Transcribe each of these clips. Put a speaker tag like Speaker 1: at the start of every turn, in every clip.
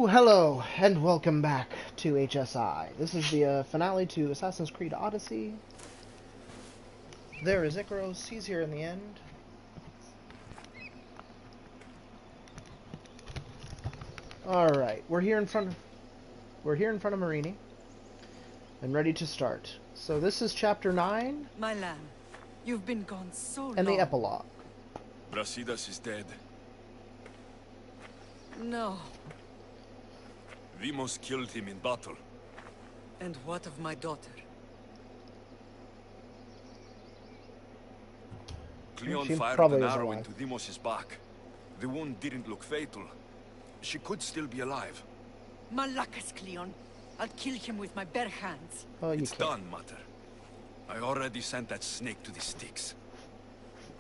Speaker 1: Hello, and welcome back to HSI. This is the finale to Assassin's Creed Odyssey. There is Icaros. He's here in the end. Alright, we're here in front of Marini. And ready to start. So this is chapter 9.
Speaker 2: My lamb, you've been gone so long.
Speaker 1: And the epilogue.
Speaker 3: Brasidas is dead.
Speaker 2: No.
Speaker 3: Vimos killed him in battle.
Speaker 2: And what of my daughter?
Speaker 3: Cleon
Speaker 1: She
Speaker 3: fired
Speaker 1: probably
Speaker 3: an
Speaker 1: is
Speaker 3: arrow
Speaker 1: alive.
Speaker 3: into Dimos' back. The wound didn't look fatal. She could still be alive.
Speaker 2: Malakas, Cleon. I'll kill him with my bare hands.
Speaker 1: Oh, you
Speaker 3: It's
Speaker 1: can't.
Speaker 3: done, Mater. I already sent that snake to the sticks.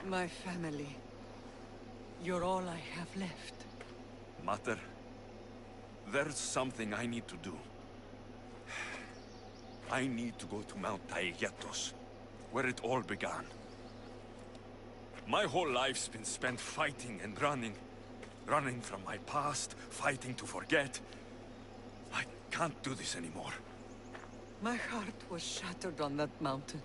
Speaker 2: My family. You're all I have left.
Speaker 3: Mater, there's something I need to do. I need to go to Mount Taygetos, where it all began. My whole life's been spent fighting and running. Running from my past, fighting to forget. I can't do this anymore.
Speaker 2: My heart was shattered on that mountain.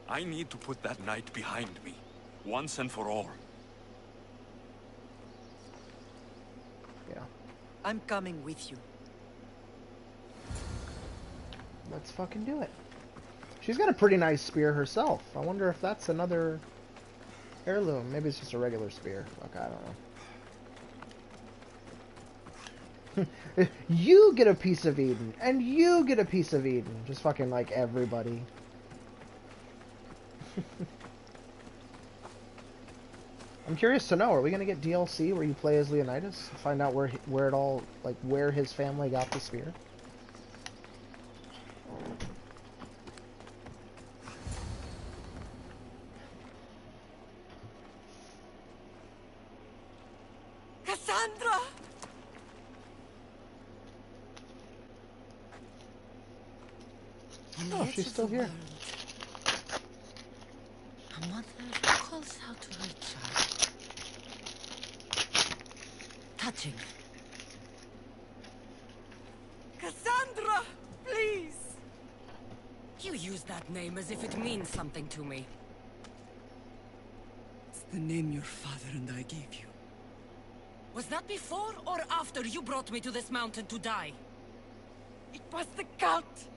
Speaker 3: I need to put that night behind me, once and for all.
Speaker 1: Yeah.
Speaker 2: I'm coming with you.
Speaker 1: Let's fucking do it. She's got a pretty nice spear herself. I wonder if that's another heirloom. Maybe it's just a regular spear. Fuck, I don't know. You get a piece of Eden, and you get a piece of Eden. Just fucking like everybody. I'm curious to know, are we gonna get DLC where you play as Leonidas? Find out where it all, like, where his family got the spear?
Speaker 2: Cassandra!
Speaker 1: Oh, she's still here.
Speaker 4: A mother calls out to her child. Touching.
Speaker 2: Cassandra! Please!
Speaker 4: You use that name as if it means something to me.
Speaker 2: It's the name your father and I gave you.
Speaker 4: Was that before or after you brought me to this mountain to die?
Speaker 2: It was the cult!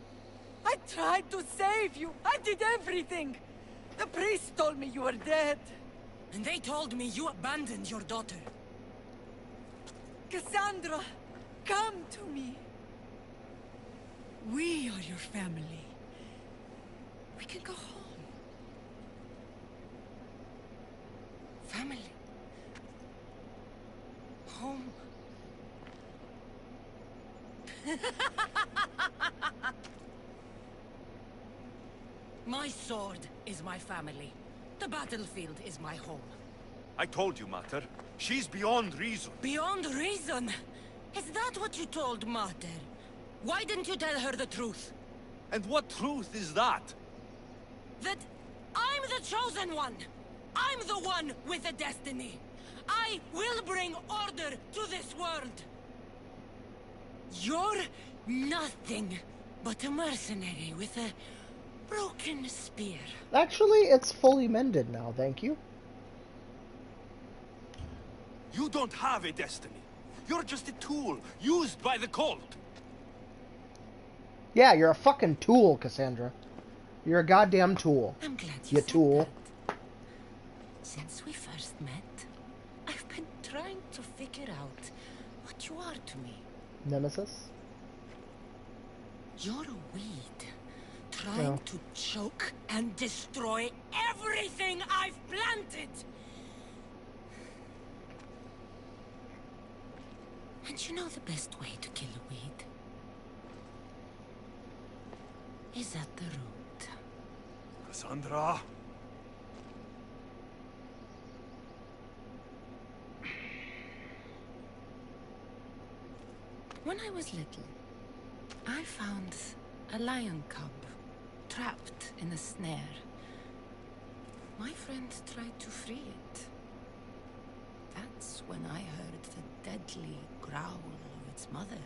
Speaker 2: I tried to save you! I did everything! The priest told me you were dead!
Speaker 4: And they told me you abandoned your daughter.
Speaker 2: Cassandra! Come to me! We are your family. We can go home.
Speaker 4: Family. Home. My sword is my family. The battlefield is my home.
Speaker 3: I told you, Mater. She's beyond reason.
Speaker 4: Beyond reason? Is that what you told Mater? Why didn't you tell her the truth?
Speaker 3: And what truth is that?
Speaker 4: That I'm the chosen one! I'm the one with a destiny! I will bring order to this world! You're nothing but a mercenary with a broken spear.
Speaker 1: Actually, it's fully mended now, thank you.
Speaker 3: You don't have a destiny. You're just a tool, used by the cult.
Speaker 1: Yeah, you're a fucking tool, Cassandra. You're a goddamn tool.
Speaker 4: I'm glad
Speaker 1: You
Speaker 4: said
Speaker 1: tool.
Speaker 4: that. Since we first met, I've been trying to figure out what you are to me.
Speaker 1: Nemesis?
Speaker 4: You're a weed, trying to choke and destroy everything I've planted! And you know the best way to kill a weed? Is at the root.
Speaker 3: Cassandra?
Speaker 4: When I was little, I found a lion cub trapped in a snare. My friend tried to free it. That's when I heard the deadly growl of its mother.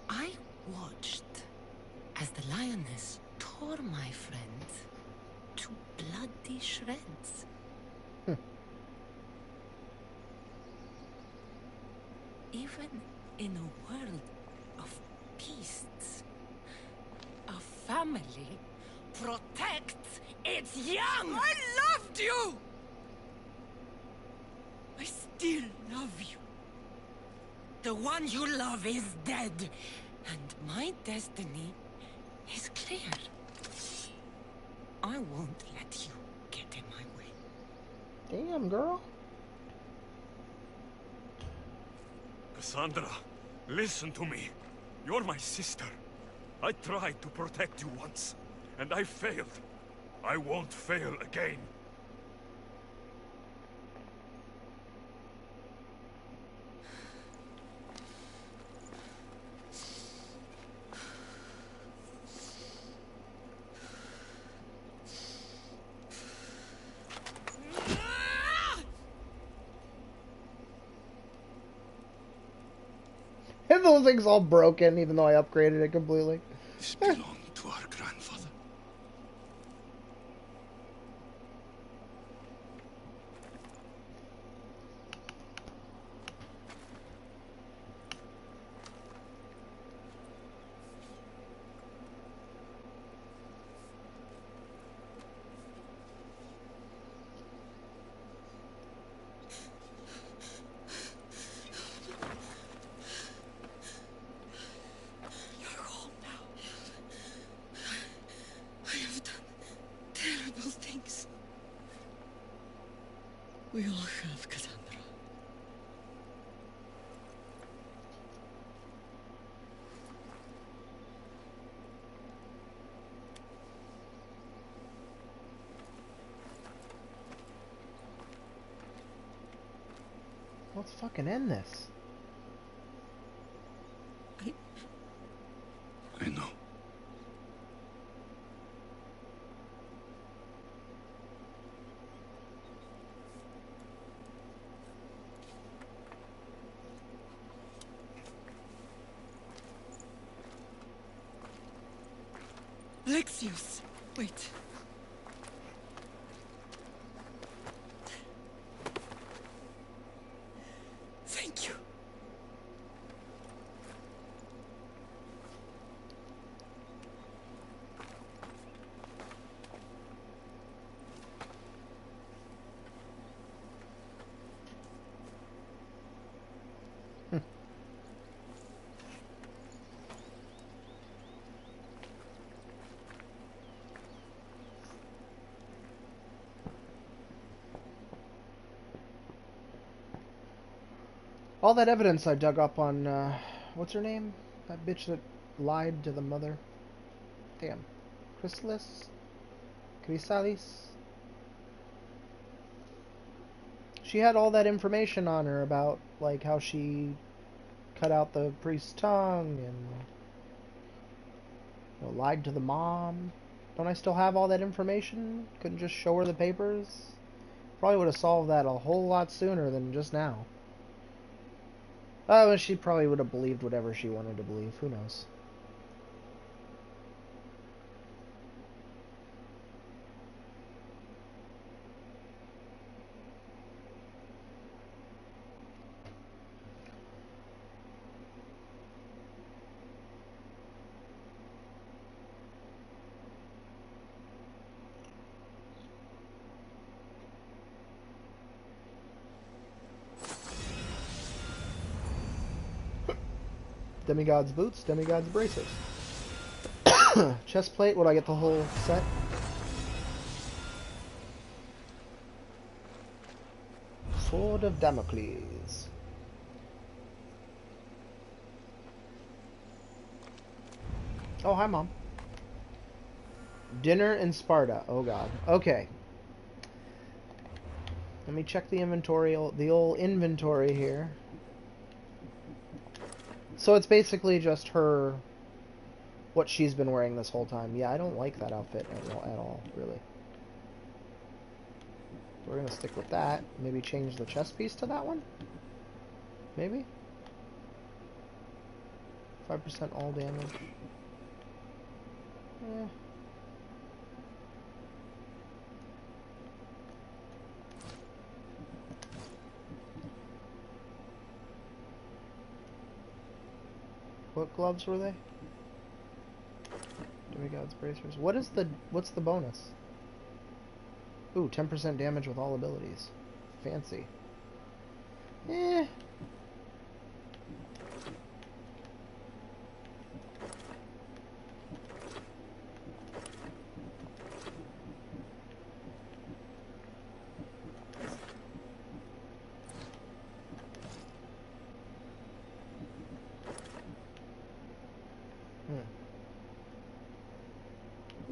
Speaker 4: I watched as the lioness tore my friend to bloody shreds. Even in a world of beasts, a family protects its young!
Speaker 2: I loved you! I still love you.
Speaker 4: The one you love is dead, and my destiny is clear. I won't let you get in my way.
Speaker 1: Damn, girl.
Speaker 3: Cassandra, listen to me. You're my sister. I tried to protect you once, and I failed. I won't fail again.
Speaker 1: And the thing's all broken, even though I upgraded it completely.
Speaker 3: This belonged to our grandfather.
Speaker 2: You're home now. I have done terrible things. We all have, Cassandra.
Speaker 1: Let's fucking end this.
Speaker 3: I know.
Speaker 2: Lexius, wait. Thank you.
Speaker 1: All that evidence I dug up on, what's her name? That bitch that lied to the mother. Damn. Chrysalis? Chrysalis? She had all that information on her about, like, how she cut out the priest's tongue and, you know, lied to the mom. Don't I still have all that information? Couldn't just show her the papers? Probably would have solved that a whole lot sooner than just now. Oh, she probably would have believed whatever she wanted to believe. Who knows? Demigod's boots, Demigod's braces. Chest plate, would I get the whole set? Sword of Damocles. Oh, hi, Mom. Dinner in Sparta. Oh, God. Okay. Let me check the inventory, the old inventory here. So it's basically just her, what she's been wearing this whole time. Yeah, I don't like that outfit at all, really. We're going to stick with that. Maybe change the chest piece to that one? Maybe? 5% all damage. Eh. What gloves were they? Demigod's bracers. What's the bonus? Ooh, 10% damage with all abilities. Fancy. Eh.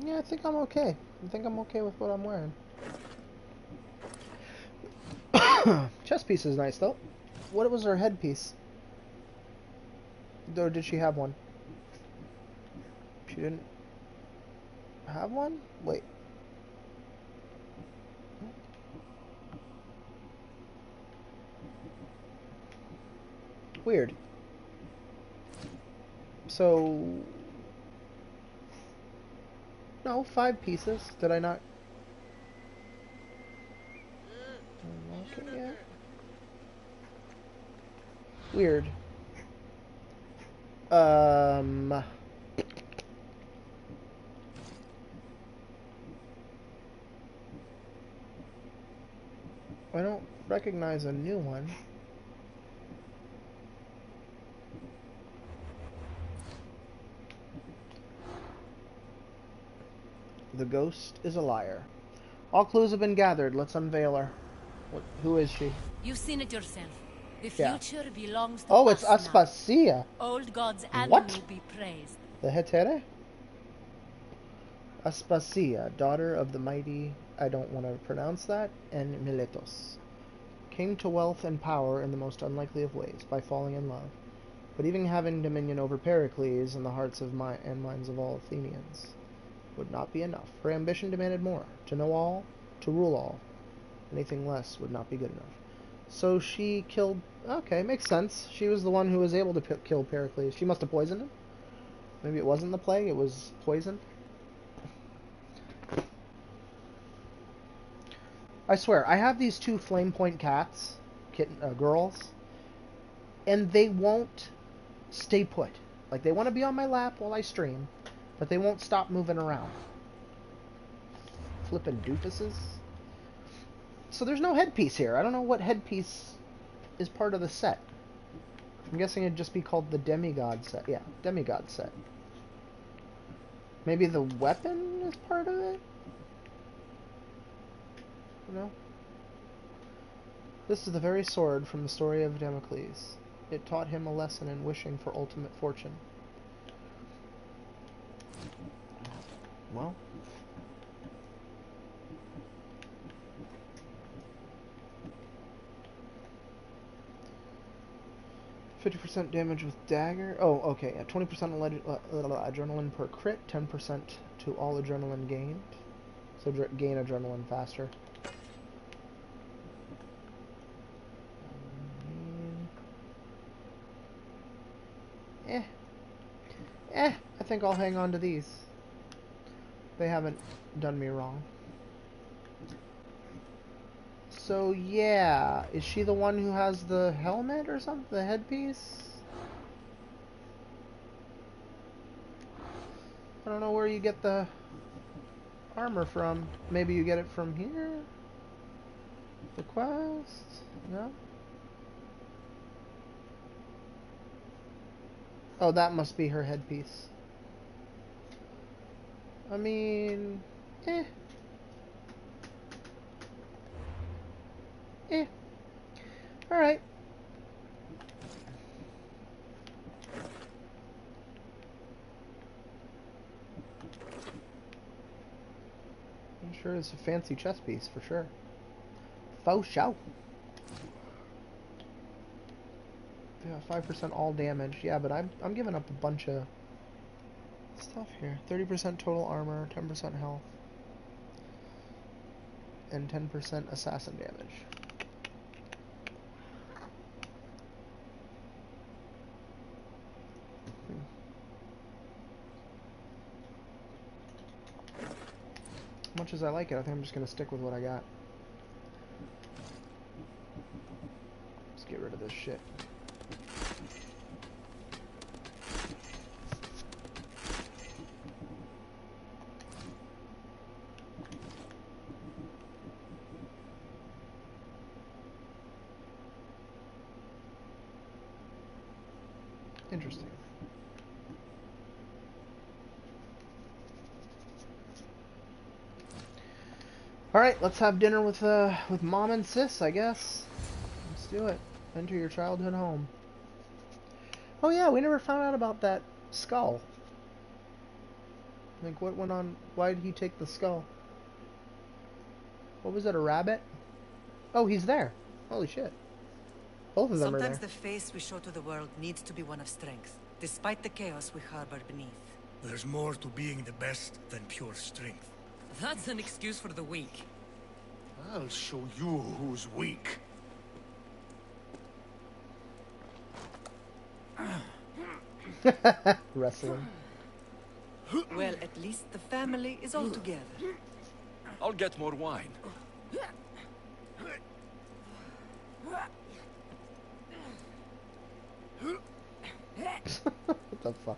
Speaker 1: Yeah, I think I'm okay. I think I'm okay with what I'm wearing. Chest piece is nice, though. What was her headpiece? Or did she have one? She didn't have one? Wait. Weird. So... No, 5 pieces. Did I not... unlock it yet? Weird. I don't recognize a new one. The ghost is a liar. All clues have been gathered. Let's unveil her. Who is she?
Speaker 4: You've seen it yourself. The
Speaker 1: Yeah.
Speaker 4: future belongs to
Speaker 1: Oh,
Speaker 4: us
Speaker 1: it's
Speaker 4: now.
Speaker 1: Aspasia.
Speaker 4: Old gods
Speaker 1: What?
Speaker 4: animal be praised.
Speaker 1: The Hetere? Aspasia, daughter of the mighty, I don't want to pronounce that, and Miletos. Came to wealth and power in the most unlikely of ways, by falling in love. But even having dominion over Pericles in the hearts of and minds of all Athenians would not be enough. Her ambition demanded more. To know all, to rule all. Anything less would not be good enough. So she killed... Okay, makes sense. She was the one who was able to kill Pericles. She must have poisoned him? Maybe it wasn't the plague, it was poison? I swear, I have these 2 flame point cats, girls, and they won't stay put. Like, they want to be on my lap while I stream, but they won't stop moving around. Flippin' doofuses. So there's no headpiece here. I don't know what headpiece is part of the set. I'm guessing it'd just be called the Demigod set. Yeah, Demigod set. Maybe the weapon is part of it? No. This is the very sword from the story of Damocles. It taught him a lesson in wishing for ultimate fortune. Well. %50 damage with dagger. Oh, okay. 20% adrenaline per crit. 10% to all adrenaline gained. So gain adrenaline faster. I think I'll hang on to these. They haven't done me wrong. So, yeah. Is she the one who has the helmet or something? The headpiece? I don't know where you get the armor from. Maybe you get it from here? The quest? No? Oh, that must be her headpiece. I mean... Alright. I'm sure it's a fancy chess piece, for sure. Faux show. Yeah, 5% all damage. Yeah, but I'm giving up a bunch of stuff here. 30% total armor, 10% health, and 10% assassin damage. much as I like it, I think I'm just going to stick with what I got. Let's get rid of this shit. Interesting. All right, let's have dinner with Mom and Sis, I guess. Let's do it. Enter your childhood home. Oh yeah, we never found out about that skull. Like, what went on? Why did he take the skull? What was it, a rabbit? Oh, he's there. Holy shit. Both of them are there.
Speaker 2: Sometimes the face we show to the world needs to be one of strength, despite the chaos we harbor beneath.
Speaker 5: There's more to being the best than pure strength.
Speaker 4: That's an excuse for the weak.
Speaker 5: I'll show you who's weak.
Speaker 1: Wrestling.
Speaker 2: Well, at least the family is all together.
Speaker 3: I'll get more wine.
Speaker 1: What the fuck?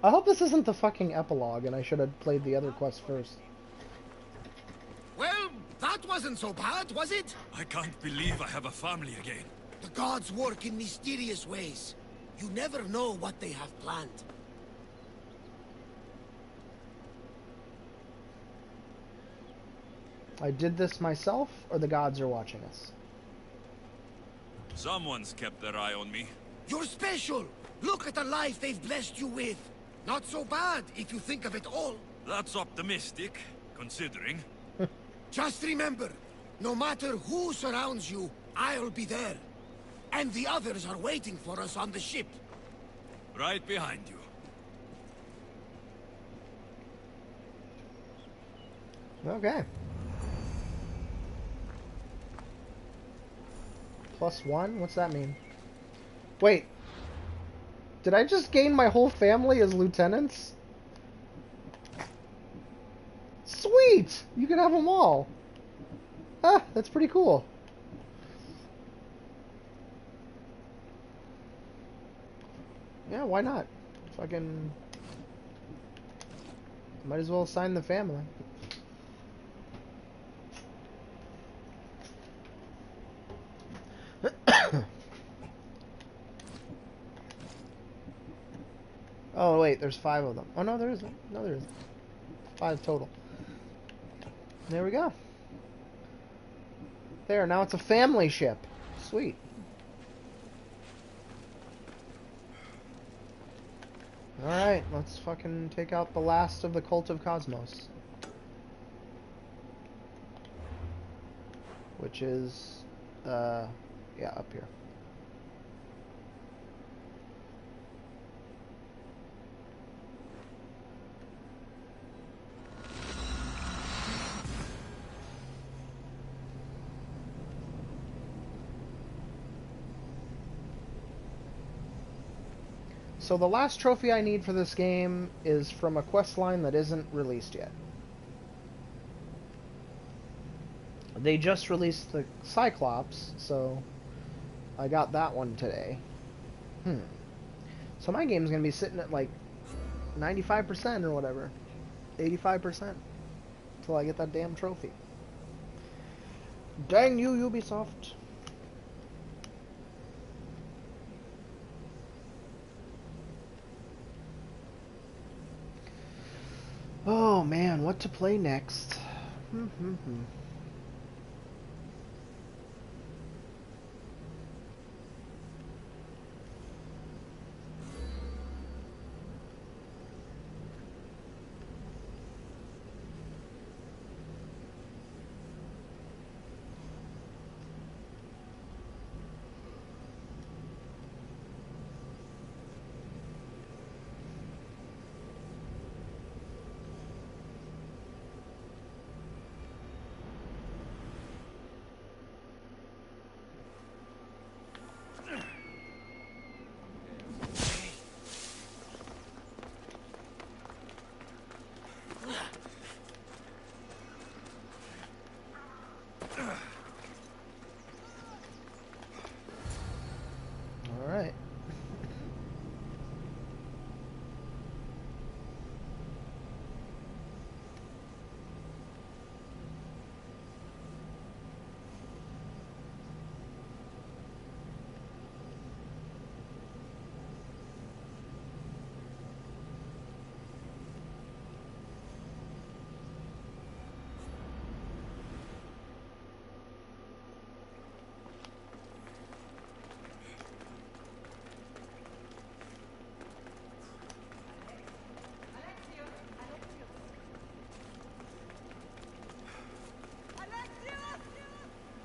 Speaker 1: I hope this isn't the fucking epilogue and I should have played the other quest first.
Speaker 5: Well, that wasn't so bad, was it?
Speaker 3: I can't believe I have a family again.
Speaker 5: The gods work in mysterious ways. You never know what they have planned.
Speaker 1: I did this myself, or the gods are watching us?
Speaker 3: Someone's kept their eye on me.
Speaker 5: You're special! Look at the life they've blessed you with! Not so bad, if you think of it all.
Speaker 3: That's optimistic, considering.
Speaker 5: Just remember, no matter who surrounds you, I'll be there. And the others are waiting for us on the ship.
Speaker 3: Right behind you.
Speaker 1: Okay. +1? What's that mean? Wait. Did I just gain my whole family as lieutenants? Sweet! You can have them all. Ah, that's pretty cool. Yeah, why not? Fucking... Might as well assign the family. Oh, wait, there's 5 of them. Oh, no, there isn't. No, there isn't. 5 total. There we go. There, now it's a family ship. Sweet. Alright, let's fucking take out the last of the Cult of Cosmos. Which is, yeah, up here. So the last trophy I need for this game is from a quest line that isn't released yet. They just released the Cyclops, so I got that one today. So my game's gonna be sitting at like 95% or whatever. 85% until I get that damn trophy. Dang you, Ubisoft. Oh man, what to play next?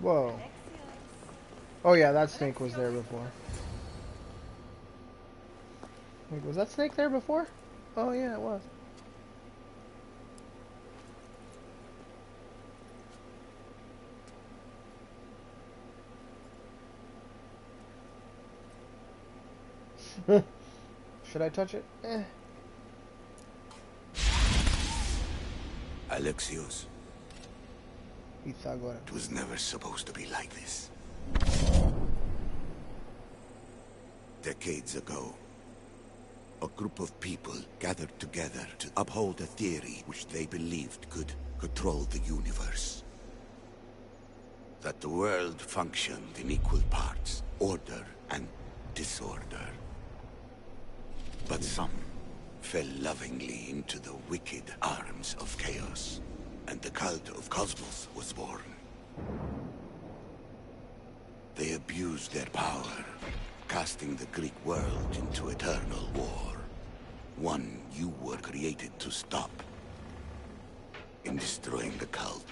Speaker 1: Whoa. Oh yeah, that snake was there before. Wait, was that snake there before? Oh yeah, it was. Should I touch it? Eh.
Speaker 5: Alexios,
Speaker 1: Pythagora.
Speaker 5: it was never supposed to be like this. Decades ago, a group of people gathered together to uphold a theory which they believed could control the universe. That the world functioned in equal parts, order and disorder. But some fell lovingly into the wicked arms of chaos, and the cult of Cosmos was born. They abused their power, casting the Greek world into eternal war. One you were created to stop. In destroying the cult,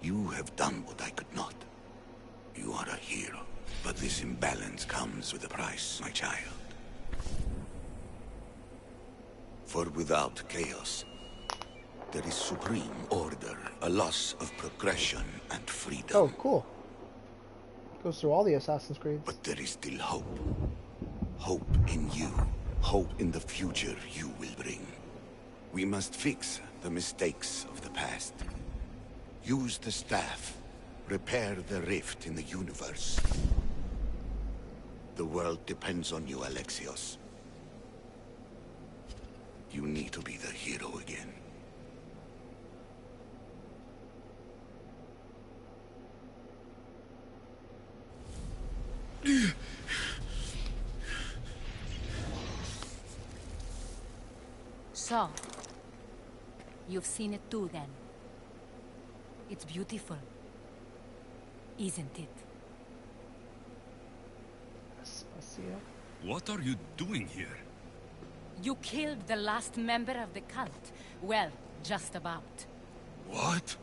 Speaker 5: you have done what I could not. You are a hero, but this imbalance comes with a price, my child. For without chaos, there is supreme order, a loss of progression and freedom.
Speaker 1: Oh, cool. Goes through all the Assassin's Creeds.
Speaker 5: But there is still hope. Hope in you. Hope in the future you will bring. We must fix the mistakes of the past. Use the staff. Repair the rift in the universe. The world depends on you, Alexios. You need to be the hero again.
Speaker 4: So, you've seen it too then. It's beautiful, isn't it?
Speaker 1: Aspasia.
Speaker 3: What are you doing here?
Speaker 4: You killed the last member of the cult. Well, just about.
Speaker 3: What?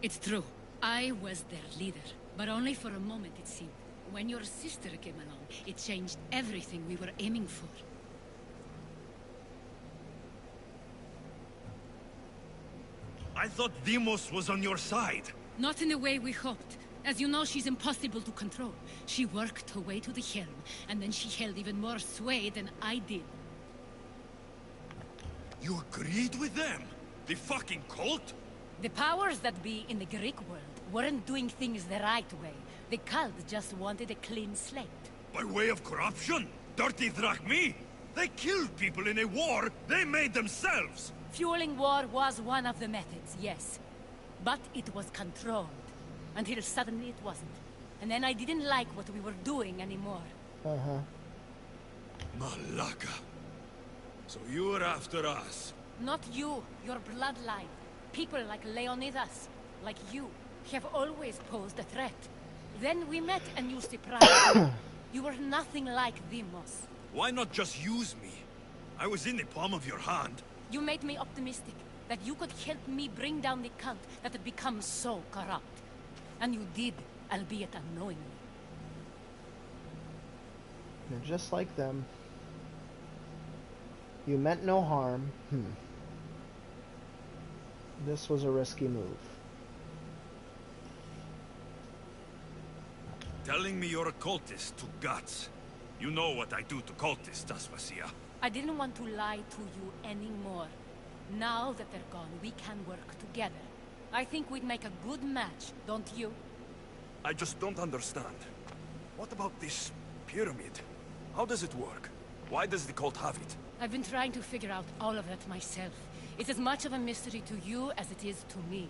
Speaker 6: It's true. I was their leader, but only for a moment it seemed. When your sister came along, it changed everything we were aiming for.
Speaker 3: I thought Deimos was on your side.
Speaker 6: Not in the way we hoped. As you know, she's impossible to control. She worked her way to the helm, and then she held even more sway than I did.
Speaker 3: You agreed with them? The fucking cult?
Speaker 4: The powers that be in the Greek world weren't doing things the right way. The cult just wanted a clean slate.
Speaker 3: By way of corruption? Dirty drachmi? They killed people in a war they made themselves!
Speaker 4: Fueling war was one of the methods, yes. But it was controlled. Until suddenly it wasn't. And then I didn't like what we were doing anymore.
Speaker 1: Uh-huh.
Speaker 3: Malaka. So you were after us?
Speaker 4: Not you, your bloodline. People like Leonidas, like you, have always posed a threat. Then we met and you surprised me. You were nothing like Deimos.
Speaker 3: Why not just use me? I was in the palm of your hand.
Speaker 4: You made me optimistic that you could help me bring down the cult that had become so corrupt. And you did, albeit unknowingly.
Speaker 1: You're just like them. You meant no harm. This was a risky move.
Speaker 3: Telling me you're a cultist took guts. You know what I do to cultists, Aspasia.
Speaker 4: I didn't want to lie to you anymore. Now that they're gone, we can work together. I think we'd make a good match, don't you?
Speaker 3: I just don't understand. What about this pyramid? How does it work? Why does the cult have it?
Speaker 6: I've been trying to figure out all of that myself. It's as much of a mystery to you as it is to me.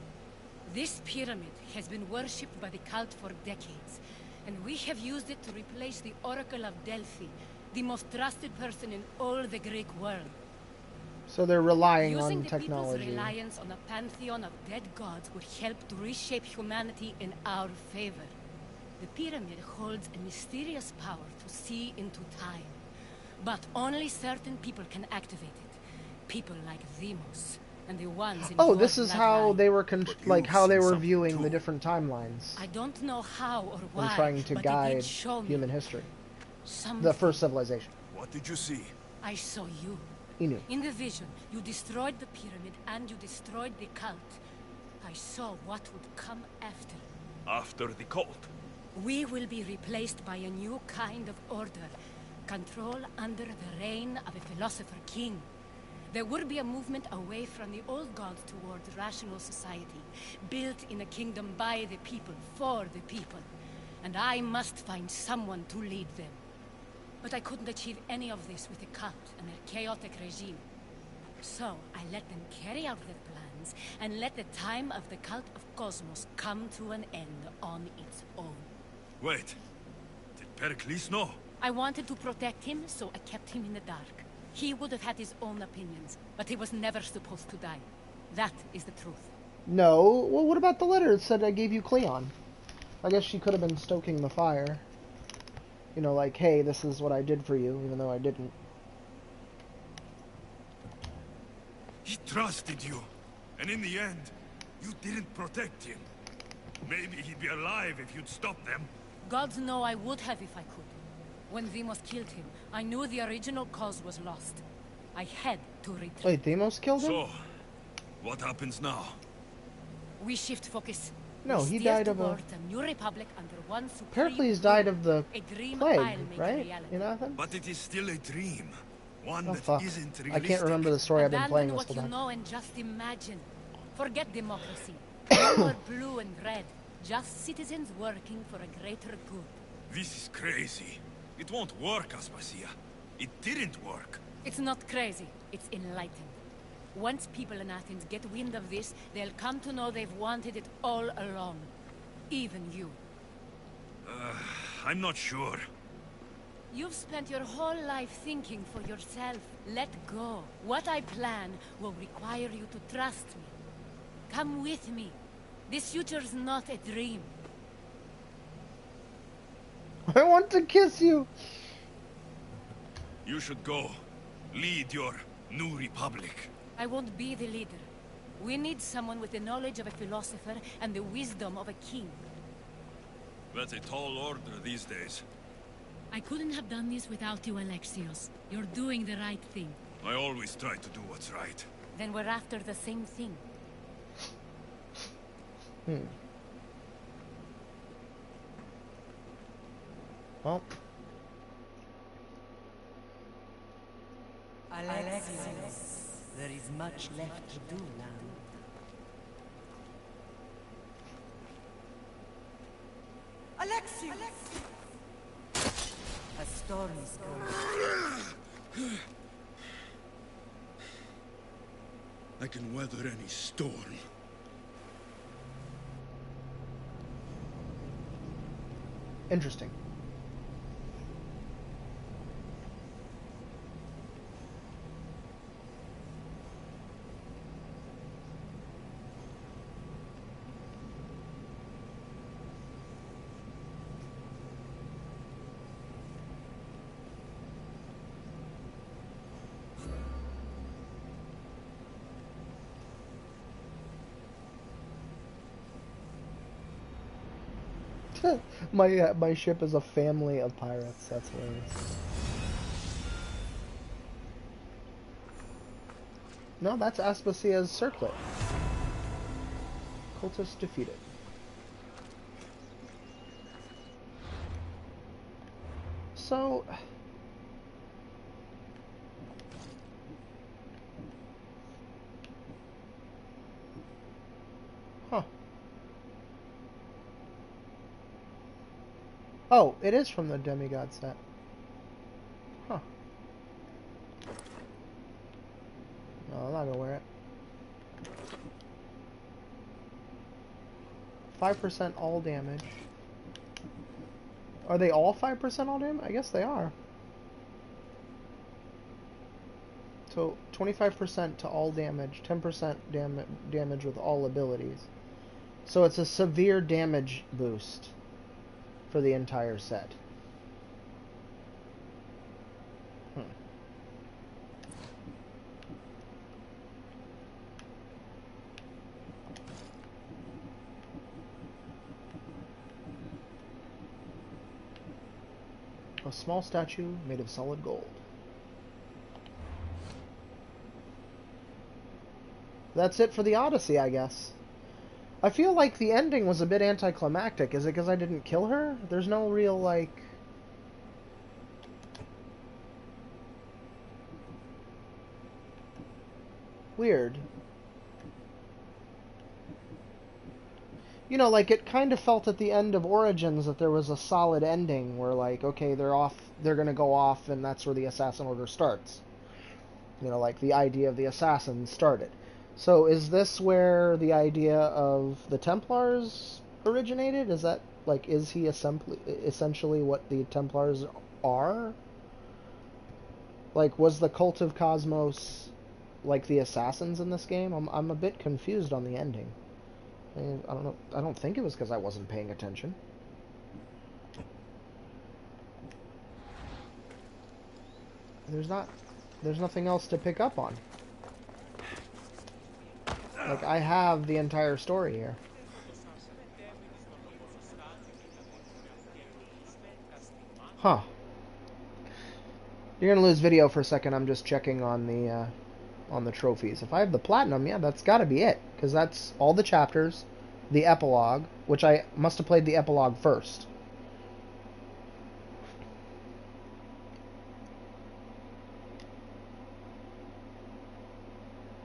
Speaker 6: This pyramid has been worshipped by the cult for decades, and we have used it to replace the Oracle of Delphi, the most trusted person in all the Greek world.
Speaker 1: So they're relying
Speaker 6: Using
Speaker 1: on
Speaker 6: the
Speaker 1: technology.
Speaker 6: people's reliance on a pantheon of dead gods would help to reshape humanity in our favor. The pyramid holds a mysterious power to see into time. But only certain people can activate it. People like Deimos. and the ones in
Speaker 1: Oh,
Speaker 6: your
Speaker 1: this is how
Speaker 6: bloodline.
Speaker 1: they were
Speaker 3: But
Speaker 1: like
Speaker 3: you've
Speaker 1: how they
Speaker 3: seen
Speaker 1: were
Speaker 3: something
Speaker 1: viewing the
Speaker 3: too.
Speaker 1: different timelines
Speaker 6: I don't know how or
Speaker 1: and
Speaker 6: why,
Speaker 1: trying to
Speaker 6: but it
Speaker 1: guide
Speaker 6: did show me
Speaker 1: human history.
Speaker 6: something.
Speaker 1: The first civilization.
Speaker 3: What did you see?
Speaker 6: I saw you.
Speaker 1: Inu.
Speaker 6: In the vision, you destroyed the pyramid and you destroyed the cult. I saw what would come after.
Speaker 3: After the cult.
Speaker 6: We will be replaced by a new kind of order. Control under the reign of a philosopher king. There will be a movement away from the old gods towards rational society, built in a kingdom by the people, for the people. And I must find someone to lead them. But I couldn't achieve any of this with the cult and their chaotic regime. So I let them carry out their plans, and let the time of the cult of Cosmos come to an end on its own.
Speaker 3: Wait. Did Pericles know?
Speaker 6: I wanted to protect him, so I kept him in the dark. He would have had his own opinions, but he was never supposed to die. That is the truth.
Speaker 1: No. Well, what about the letter that said I gave you Cleon? I guess she could have been stoking the fire. You know, like, hey, this is what I did for you, even though I didn't.
Speaker 3: He trusted you. And in the end, you didn't protect him. Maybe he'd be alive if you'd stopped them.
Speaker 6: Gods know I would have if I could. When Deimos killed him, I knew the original cause was lost. I had to retreat.
Speaker 1: Wait, Deimos killed him?
Speaker 3: So, what happens now?
Speaker 6: We shift focus.
Speaker 1: No,
Speaker 6: We
Speaker 1: he
Speaker 6: steer
Speaker 1: died of a...
Speaker 6: toward a new republic under one supreme
Speaker 1: Pericles died
Speaker 6: ruler.
Speaker 1: of the
Speaker 6: A dream
Speaker 1: plague,
Speaker 6: I'll make a
Speaker 1: right?
Speaker 6: reality.
Speaker 1: In Athens?
Speaker 3: But it is still a dream. One
Speaker 1: Oh,
Speaker 3: that
Speaker 1: fuck.
Speaker 3: isn't realistic.
Speaker 1: I can't remember the story I've been playing
Speaker 6: Abandon
Speaker 1: this
Speaker 6: what
Speaker 1: whole
Speaker 6: you
Speaker 1: time.
Speaker 6: know and just imagine. Forget democracy. No more blue and red. Just citizens working for a greater good.
Speaker 3: This is crazy. It won't work, Aspasia. It didn't work.
Speaker 6: It's not crazy. It's enlightened. Once people in Athens get wind of this, they'll come to know they've wanted it all along. Even you.
Speaker 3: I'm not sure.
Speaker 6: You've spent your whole life thinking for yourself. Let go. What I plan will require you to trust me. Come with me. This future's not a dream.
Speaker 1: I want to kiss you!
Speaker 3: You should go. Lead your new republic.
Speaker 6: I won't be the leader. We need someone with the knowledge of a philosopher and the wisdom of a king.
Speaker 3: That's a tall order these days.
Speaker 6: I couldn't have done this without you, Alexios. You're doing the right thing.
Speaker 3: I always try to do what's right.
Speaker 6: Then we're after the same thing.
Speaker 1: Well,
Speaker 2: Alexios, there is much left to do now. Alexios! A storm is coming.
Speaker 3: I can weather any storm.
Speaker 1: interesting. My ship is a family of pirates. That's hilarious. No, that's Aspasia's circlet. Cultist defeated. So... Huh. Oh, it is from the Demigod set. Huh. No, I'm not gonna wear it. 5% all damage. Are they all 5% all damage? I guess they are. So 25% to all damage, 10% damage with all abilities. So it's a severe damage boost for the entire set. A small statue made of solid gold. That's it for the Odyssey, I guess. I feel like the ending was a bit anticlimactic. Is it because I didn't kill her? There's no real, like... Weird. You know, like, it kind of felt at the end of Origins that there was a solid ending where, like, okay, they're gonna go off, and that's where the Assassin Order starts. You know, like, the idea of the Assassin started. So, is this where the idea of the Templars originated? Is that, like, is he essentially what the Templars are? Like, was the Cult of Cosmos, like, the Assassins in this game? I'm a bit confused on the ending. I don't know. I don't think it was because I wasn't paying attention. There's nothing else to pick up on. Like, I have the entire story here. Huh. You're gonna lose video for a second. I'm just checking on the trophies. If I have the platinum, yeah, that's got to be it, because that's all the chapters, the epilogue, which I must have played the epilogue first.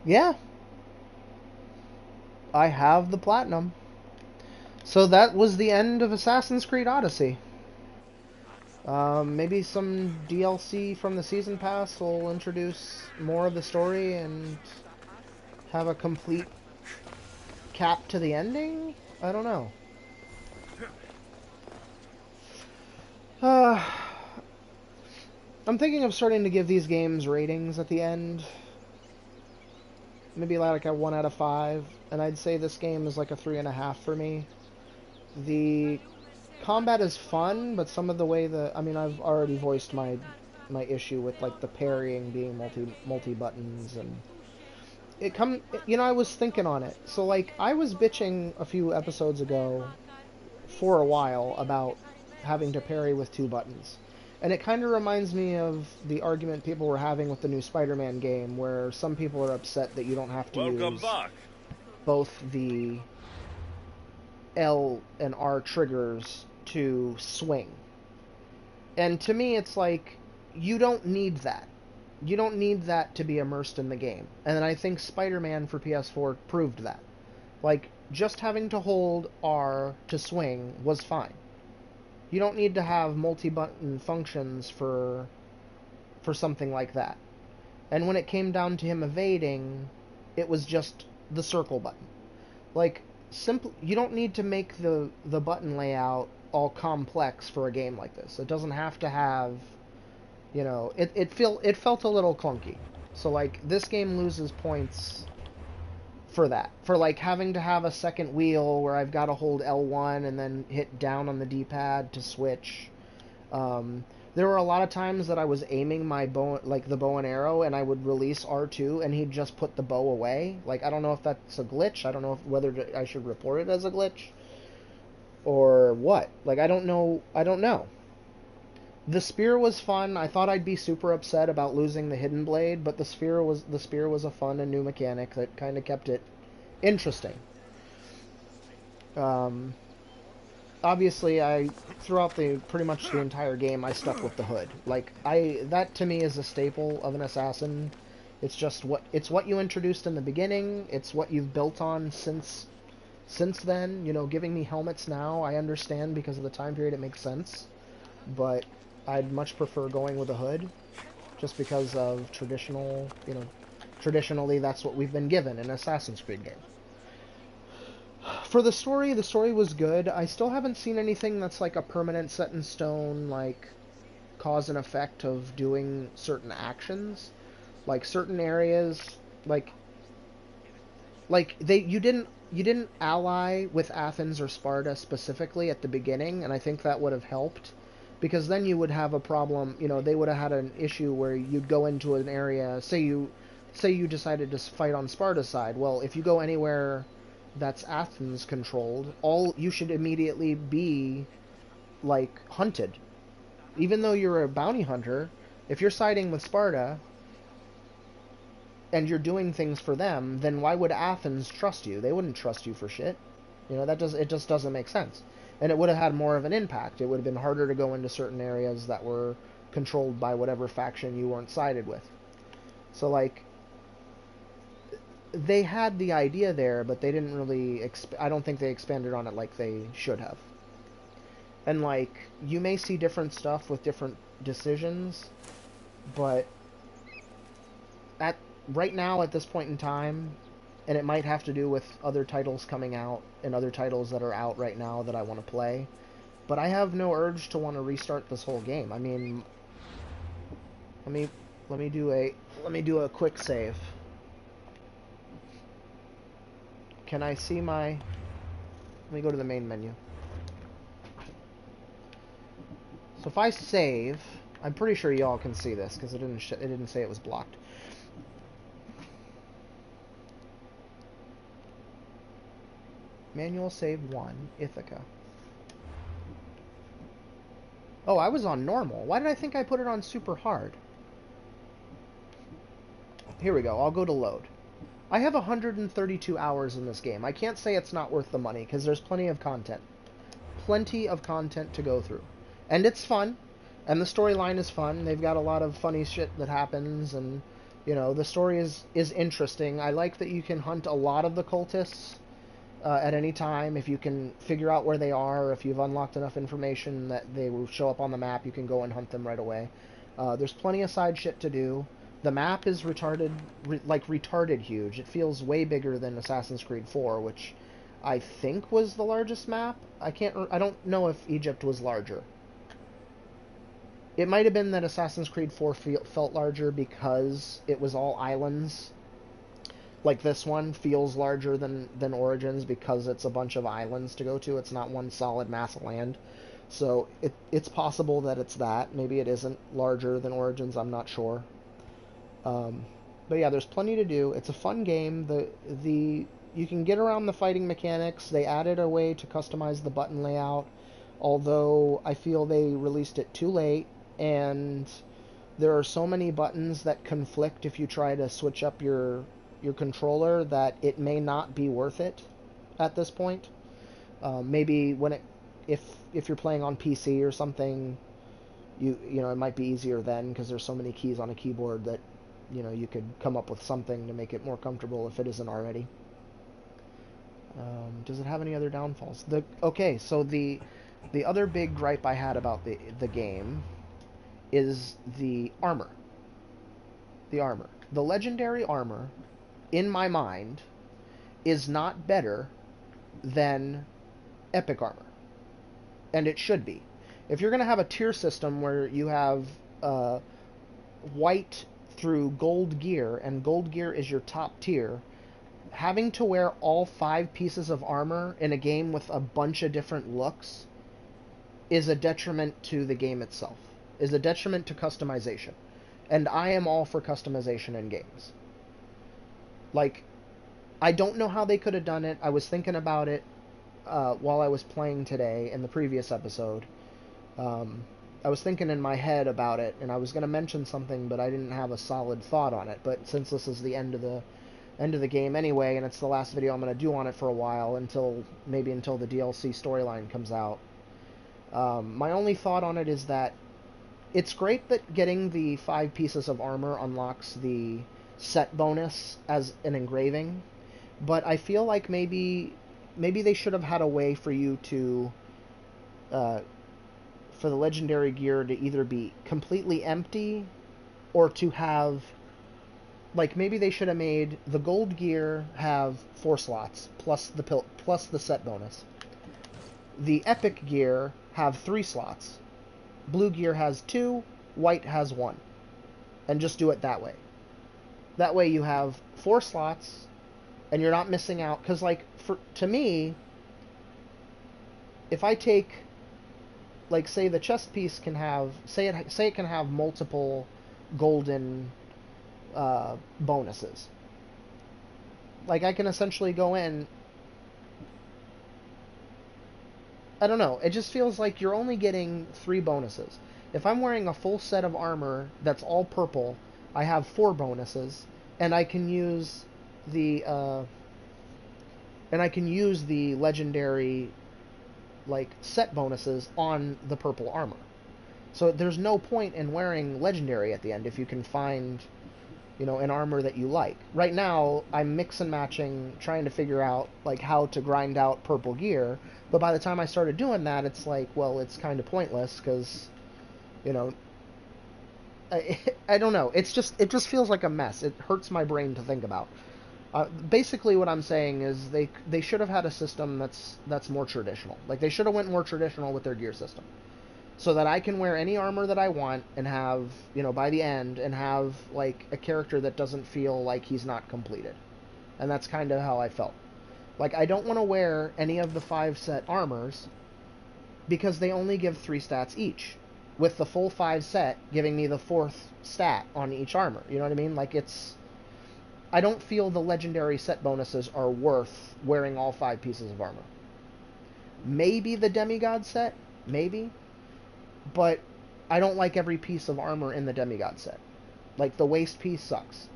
Speaker 1: Yeah, I have the platinum. So that was the end of Assassin's Creed Odyssey. Maybe some DLC from the Season Pass will introduce more of the story and have a complete cap to the ending? I don't know. I'm thinking of starting to give these games ratings at the end. Maybe like a 1 out of 5. And I'd say this game is like a 3.5 for me. The combat is fun, but some of the way I mean, I've already voiced my issue with, like, the parrying being multi buttons, and you know, I was thinking on it. So, like, I was bitching a few episodes ago for a while about having to parry with 2 buttons. And it kind of reminds me of the argument people were having with the new Spider-Man game, where some people are upset that you don't have to use both the L and R triggers to swing. And to me, it's like, you don't need that. You don't need that to be immersed in the game. And I think Spider-Man for PS4 proved that. Like, just having to hold R to swing was fine. You don't need to have multi-button functions for something like that. And when it came down to him evading, it was just the circle button. Like, you don't need to make the button layout all complex for a game like this. It doesn't have to have, you know, it felt a little clunky. So, like, this game loses points for that. For, like, having to have a second wheel where I've got to hold L1 and then hit down on the D-pad to switch. There were a lot of times that I was aiming my bow, like the bow and arrow, and I would release R2 and he'd just put the bow away. Like, I don't know if that's a glitch. I don't know whether I should report it as a glitch or what. Like, I don't know. The spear was fun. I thought I'd be super upset about losing the hidden blade, but the spear was a fun and new mechanic that kind of kept it interesting. Obviously, throughout pretty much the entire game, I stuck with the hood. Like, that to me is a staple of an assassin. It's just what you introduced in the beginning. It's what you've built on since then. You know, giving me helmets now, I understand because of the time period, it makes sense. But I'd much prefer going with a hood, just because of traditionally that's what we've been given in an Assassin's Creed game. For the story was good. I still haven't seen anything that's like a permanent set in stone, like cause and effect of doing certain actions. Like certain areas, like you didn't ally with Athens or Sparta specifically at the beginning, and I think that would have helped, because then you would have a problem. You know, they would have had an issue where you'd go into an area, say you decided to fight on Sparta's side. Well, if you go anywhere that's Athens controlled, you should immediately be like hunted. even though you're a bounty hunter, if you're siding with Sparta and you're doing things for them, then why would Athens trust you? They wouldn't trust you for shit. It just doesn't make sense. And it would have had more of an impact. It would have been harder to go into certain areas that were controlled by whatever faction you weren't sided with. So, like, they had the idea there, but they didn't really... I don't think they expanded on it like they should have. And, like, you may see different stuff with different decisions, but right now, at this point in time, and it might have to do with other titles coming out and other titles that are out right now that I want to play, but I have no urge to want to restart this whole game. I mean, let me do a quick save. Can I see my... Let me go to the main menu. So if I save, I'm pretty sure y'all can see this because it didn't say it was blocked. Manual save 1, Ithaca. Oh, I was on normal. Why did I think I put it on super hard? Here we go. I'll go to load. I have 132 hours in this game. I can't say it's not worth the money because there's plenty of content. Plenty of content to go through. And it's fun. And the storyline is fun. They've got a lot of funny shit that happens. And, the story is interesting. I like that you can hunt a lot of the cultists at any time. If you can figure out where they are, if you've unlocked enough information that they will show up on the map, you can go and hunt them right away. There's plenty of side shit to do. The map is retarded huge. It feels way bigger than Assassin's Creed 4, which I think was the largest map. I don't know if Egypt was larger. It might have been that Assassin's Creed 4 felt larger because it was all islands. Like this one feels larger than Origins because it's a bunch of islands to go to. It's not one solid mass of land. So it's possible that it's that. Maybe it isn't larger than Origins. I'm not sure. But yeah, there's plenty to do. It's a fun game. You can get around the fighting mechanics. They added a way to customize the button layout, although I feel they released it too late, and there are so many buttons that conflict if you try to switch up your controller that it may not be worth it at this point. Maybe if you're playing on PC or something, it might be easier then because there's so many keys on a keyboard that you could come up with something to make it more comfortable if it isn't already. Does it have any other downfalls? So the other big gripe I had about the game is the armor. The armor. The legendary armor, in my mind, is not better than epic armor. And it should be. If you're going to have a tier system where you have white through gold gear, and gold gear is your top tier, having to wear all 5 pieces of armor in a game with a bunch of different looks is a detriment to the game itself, is a detriment to customization. And I am all for customization in games. Like, I don't know how they could have done it. I was thinking about it while I was playing today in the previous episode. I was thinking in my head about it, and I was going to mention something, but I didn't have a solid thought on it. But since this is the end of the game anyway, and it's the last video I'm going to do on it for a while, until the DLC storyline comes out, my only thought on it is that it's great that getting the 5 pieces of armor unlocks the set bonus as an engraving, but I feel like maybe they should have had a way for you to for the legendary gear to either be completely empty or to have, like, maybe they should have made the gold gear have 4 slots plus the set bonus. The epic gear have 3 slots. Blue gear has 2, white has 1. And just do it that way. That way you have 4 slots and you're not missing out, cuz like to me, if I take, like, say the chest piece can have, say it can have multiple golden bonuses. Like, I can essentially go in, I don't know, it just feels like you're only getting 3 bonuses. If I'm wearing a full set of armor that's all purple, I have 4 bonuses, and I can use the legendary like set bonuses on the purple armor. So there's no point in wearing legendary at the end if you can find, an armor that you like. Right now, I'm mix and matching, trying to figure out like how to grind out purple gear. But by the time I started doing that, it's like, well, it's kind of pointless because, you know, I don't know. It just feels like a mess. It hurts my brain to think about. Basically, what I'm saying is they should have had a system that's more traditional. Like they should have went more traditional with their gear system, so that I can wear any armor that I want and have, by the end, and have like a character that doesn't feel like he's not completed. And that's kind of how I felt. Like I don't want to wear any of the 5 set armors because they only give 3 stats each, with the full 5 set giving me the 4th stat on each armor. You know what I mean? Like I don't feel the legendary set bonuses are worth wearing all 5 pieces of armor. Maybe the demigod set, maybe, but I don't like every piece of armor in the demigod set. Like the waist piece sucks.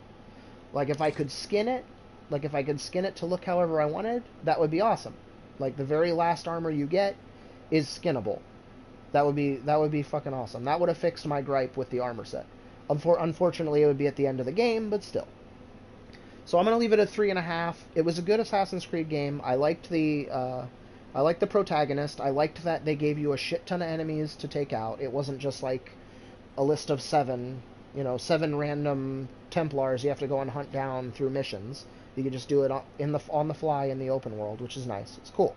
Speaker 1: Like if I could skin it, to look however I wanted, that would be awesome. Like the very last armor you get is skinnable. That would be fucking awesome. That would have fixed my gripe with the armor set. Unfortunately, it would be at the end of the game, but still. So I'm gonna leave it at 3.5. It was a good Assassin's Creed game. I liked the protagonist. I liked that they gave you a shit ton of enemies to take out. It wasn't just like a list of 7, 7 random Templars you have to go and hunt down through missions. You can just do it on the fly in the open world, which is nice. It's cool.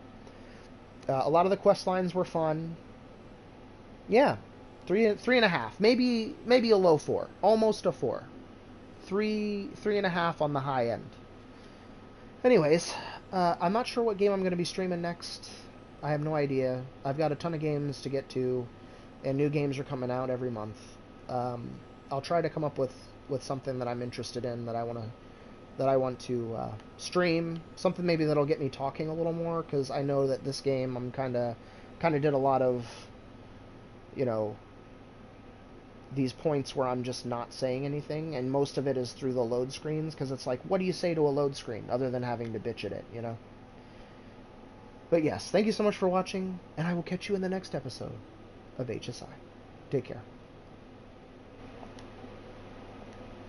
Speaker 1: A lot of the quest lines were fun. Yeah, 3.5. Maybe a low 4, almost a 4. 3.5 on the high end. Anyways, I'm not sure what game I'm going to be streaming next. I have no idea. I've got a ton of games to get to, and new games are coming out every month. I'll try to come up with something that I'm interested in that I want to stream. Something maybe that'll get me talking a little more, because I know that this game I'm kind of did a lot of, these points where I'm just not saying anything, and most of it is through the load screens, because it's like, what do you say to a load screen other than having to bitch at it, But yes, thank you so much for watching, and I will catch you in the next episode of HSI. Take care.